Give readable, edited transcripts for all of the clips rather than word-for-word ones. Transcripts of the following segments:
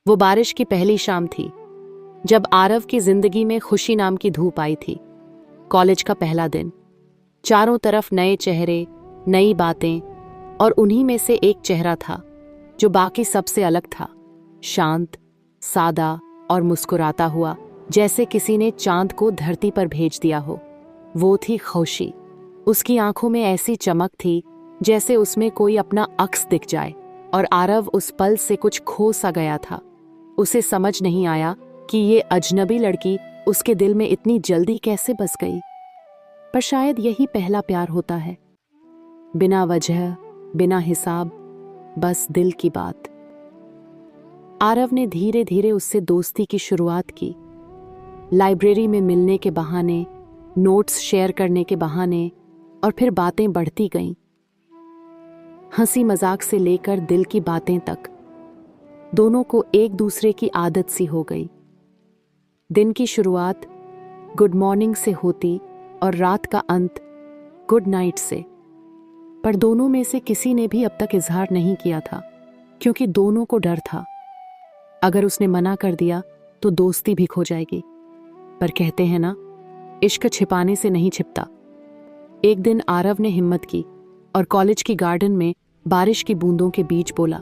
वो बारिश की पहली शाम थी, जब आरव की जिंदगी में खुशी नाम की धूप आई थी। कॉलेज का पहला दिन, चारों तरफ नए चेहरे, नई बातें, और उन्हीं में से एक चेहरा था जो बाकी सबसे अलग था। शांत, सादा और मुस्कुराता हुआ, जैसे किसी ने चांद को धरती पर भेज दिया हो। वो थी खुशी। उसकी आंखों में ऐसी चमक थी जैसे उसमें कोई अपना अक्स दिख जाए, और आरव उस पल से कुछ खो सा गया था। उसे समझ नहीं आया कि ये अजनबी लड़की उसके दिल में इतनी जल्दी कैसे बस गई। पर शायद यही पहला प्यार होता है, बिना वजह, बिना हिसाब, बस दिल की बात। आरव ने धीरे धीरे उससे दोस्ती की शुरुआत की। लाइब्रेरी में मिलने के बहाने, नोट्स शेयर करने के बहाने, और फिर बातें बढ़ती गईं। हंसी मजाक से लेकर दिल की बातें तक। दोनों को एक दूसरे की आदत सी हो गई। दिन की शुरुआत गुड मॉर्निंग से होती और रात का अंत गुड नाइट से। पर दोनों में से किसी ने भी अब तक इजहार नहीं किया था, क्योंकि दोनों को डर था, अगर उसने मना कर दिया तो दोस्ती भी खो जाएगी। पर कहते हैं ना, इश्क छिपाने से नहीं छिपता। एक दिन आरव ने हिम्मत की और कॉलेज की गार्डन में बारिश की बूंदों के बीच बोला,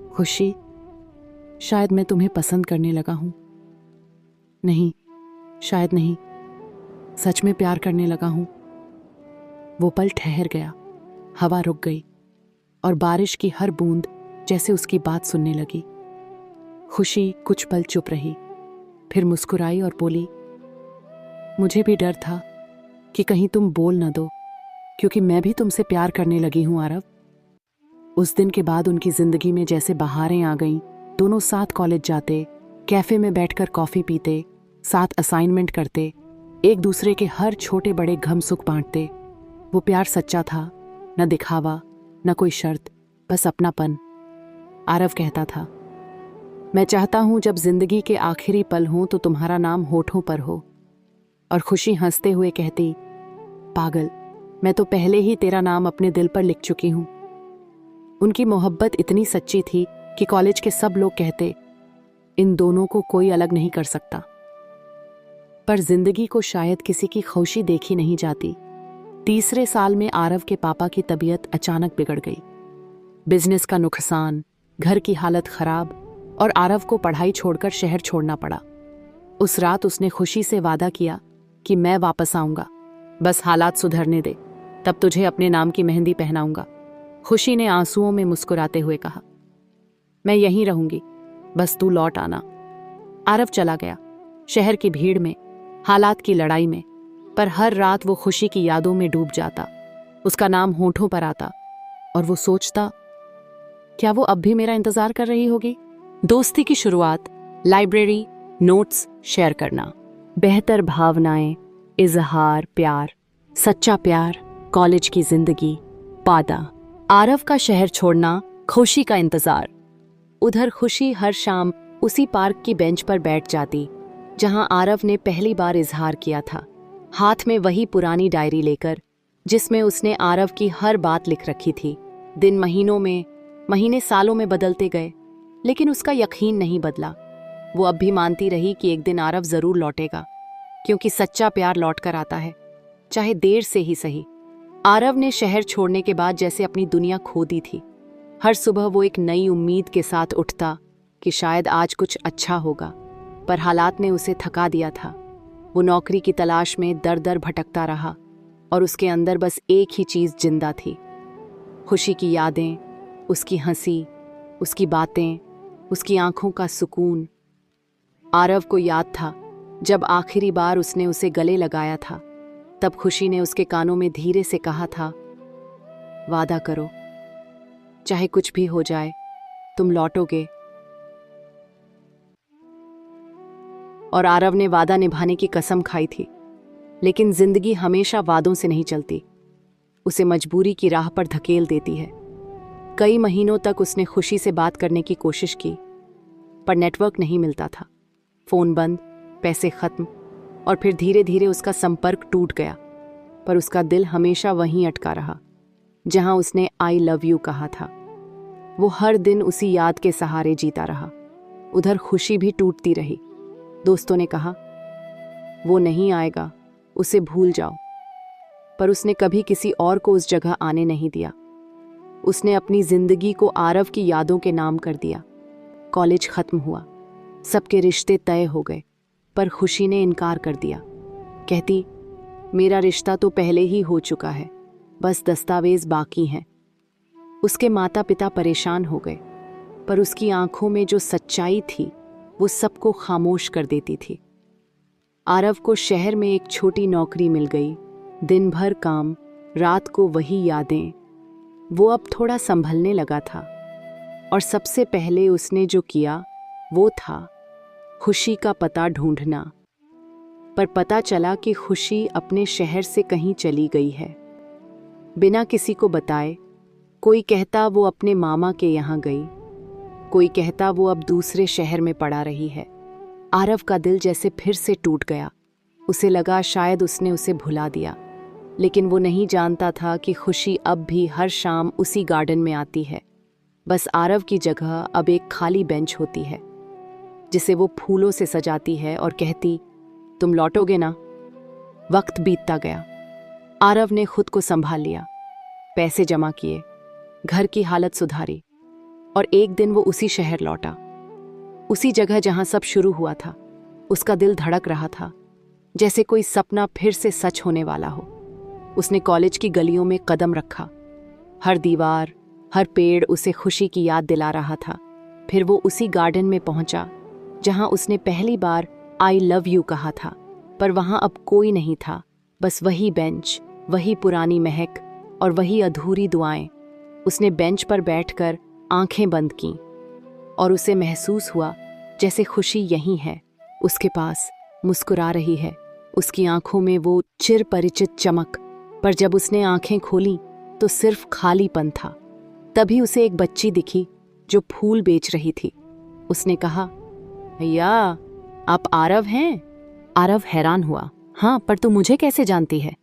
खुशी, शायद मैं तुम्हें पसंद करने लगा हूं। नहीं, शायद नहीं, सच में प्यार करने लगा हूं। वो पल ठहर गया, हवा रुक गई, और बारिश की हर बूंद जैसे उसकी बात सुनने लगी। खुशी कुछ पल चुप रही, फिर मुस्कुराई और बोली, मुझे भी डर था कि कहीं तुम बोल न दो, क्योंकि मैं भी तुमसे प्यार करने लगी हूं आरव। उस दिन के बाद उनकी जिंदगी में जैसे बहारें आ गईं। दोनों साथ कॉलेज जाते, कैफे में बैठकर कॉफी पीते, साथ असाइनमेंट करते, एक दूसरे के हर छोटे बड़े गम सुख बांटते। वो प्यार सच्चा था, न दिखावा, न कोई शर्त, बस अपनापन। आरव कहता था, मैं चाहता हूं जब जिंदगी के आखिरी पल हों तो तुम्हारा नाम होठों पर हो। और खुशी हंसते हुए कहती, पागल, मैं तो पहले ही तेरा नाम अपने दिल पर लिख चुकी हूं। उनकी मोहब्बत इतनी सच्ची थी कि कॉलेज के सब लोग कहते, इन दोनों को कोई अलग नहीं कर सकता। पर जिंदगी को शायद किसी की खुशी देखी नहीं जाती। तीसरे साल में आरव के पापा की तबीयत अचानक बिगड़ गई। बिजनेस का नुकसान, घर की हालत खराब, और आरव को पढ़ाई छोड़कर शहर छोड़ना पड़ा। उस रात उसने खुशी से वादा किया कि मैं वापस आऊंगा, बस हालात सुधरने दे, तब तुझे अपने नाम की मेहंदी पहनाऊंगा। खुशी ने आंसुओं में मुस्कुराते हुए कहा, मैं यहीं रहूंगी, बस तू लौट आना। आरव चला गया, शहर की भीड़ में, हालात की लड़ाई में, पर हर रात वो खुशी की यादों में डूब जाता। उसका नाम होठों पर आता, और वो सोचता, क्या वो अब भी मेरा इंतजार कर रही होगी। दोस्ती की शुरुआत, लाइब्रेरी, नोट्स शेयर करना, बेहतर भावनाएं, इजहार प्यार, सच्चा प्यार, कॉलेज की जिंदगी, वादा, आरव का शहर छोड़ना, खुशी का इंतजार। उधर खुशी हर शाम उसी पार्क की बेंच पर बैठ जाती जहां आरव ने पहली बार इजहार किया था, हाथ में वही पुरानी डायरी लेकर जिसमें उसने आरव की हर बात लिख रखी थी। दिन महीने सालों में बदलते गए, लेकिन उसका यकीन नहीं बदला। वो अब भी मानती रही कि एक दिन आरव जरूर लौटेगा, क्योंकि सच्चा प्यार लौट कर आता है, चाहे देर से ही सही। आरव ने शहर छोड़ने के बाद जैसे अपनी दुनिया खो दी थी। हर सुबह वो एक नई उम्मीद के साथ उठता कि शायद आज कुछ अच्छा होगा, पर हालात ने उसे थका दिया था। वो नौकरी की तलाश में दर दर भटकता रहा, और उसके अंदर बस एक ही चीज़ जिंदा थी, खुशी की यादें, उसकी हंसी, उसकी बातें, उसकी आंखों का सुकून। आरव को याद था जब आखिरी बार उसने उसे गले लगाया था, तब खुशी ने उसके कानों में धीरे से कहा था, वादा करो, चाहे कुछ भी हो जाए तुम लौटोगे। और आरव ने वादा निभाने की कसम खाई थी, लेकिन जिंदगी हमेशा वादों से नहीं चलती, उसे मजबूरी की राह पर धकेल देती है। कई महीनों तक उसने खुशी से बात करने की कोशिश की, पर नेटवर्क नहीं मिलता था, फोन बंद, पैसे खत्म, और फिर धीरे धीरे उसका संपर्क टूट गया। पर उसका दिल हमेशा वहीं अटका रहा जहां उसने आई लव यू कहा था। वो हर दिन उसी याद के सहारे जीता रहा। उधर खुशी भी टूटती रही। दोस्तों ने कहा, वो नहीं आएगा, उसे भूल जाओ। पर उसने कभी किसी और को उस जगह आने नहीं दिया। उसने अपनी जिंदगी को आरव की यादों के नाम कर दिया। कॉलेज खत्म हुआ, सबके रिश्ते तय हो गए, पर खुशी ने इनकार कर दिया। कहती, मेरा रिश्ता तो पहले ही हो चुका है, बस दस्तावेज बाकी हैं। उसके माता पिता परेशान हो गए, पर उसकी आंखों में जो सच्चाई थी वो सबको खामोश कर देती थी। आरव को शहर में एक छोटी नौकरी मिल गई। दिन भर काम, रात को वही यादें। वो अब थोड़ा संभलने लगा था, और सबसे पहले उसने जो किया वो था खुशी का पता ढूंढना। पर पता चला कि खुशी अपने शहर से कहीं चली गई है, बिना किसी को बताए। कोई कहता वो अपने मामा के यहाँ गई, कोई कहता वो अब दूसरे शहर में पड़ा रही है। आरव का दिल जैसे फिर से टूट गया। उसे लगा शायद उसने उसे भुला दिया, लेकिन वो नहीं जानता था कि खुशी अब भी हर शाम उसी गार्डन में आती है। बस आरव की जगह अब एक खाली बेंच होती है, जिसे वो फूलों से सजाती है और कहती, तुम लौटोगे ना। वक्त बीतता गया। आरव ने खुद को संभाल लिया, पैसे जमा किए, घर की हालत सुधारी, और एक दिन वो उसी शहर लौटा, उसी जगह जहां सब शुरू हुआ था। उसका दिल धड़क रहा था, जैसे कोई सपना फिर से सच होने वाला हो। उसने कॉलेज की गलियों में कदम रखा। हर दीवार, हर पेड़ उसे खुशी की याद दिला रहा था। फिर वो उसी गार्डन में पहुंचा जहां उसने पहली बार आई लव यू कहा था। पर वहां अब कोई नहीं था, बस वही बेंच, वही पुरानी महक और वही अधूरी दुआएं। उसने बेंच पर बैठकर आंखें बंद कीं, और उसे महसूस हुआ जैसे खुशी यहीं है, उसके पास, मुस्कुरा रही है। उसकी आंखों में वो चिर परिचित चमक। पर जब उसने आंखें खोली तो सिर्फ खालीपन था। तभी उसे एक बच्ची दिखी जो फूल बेच रही थी। उसने कहा, भैया, आप आरव हैं? आरव हैरान हुआ, हाँ, पर तू मुझे कैसे जानती है?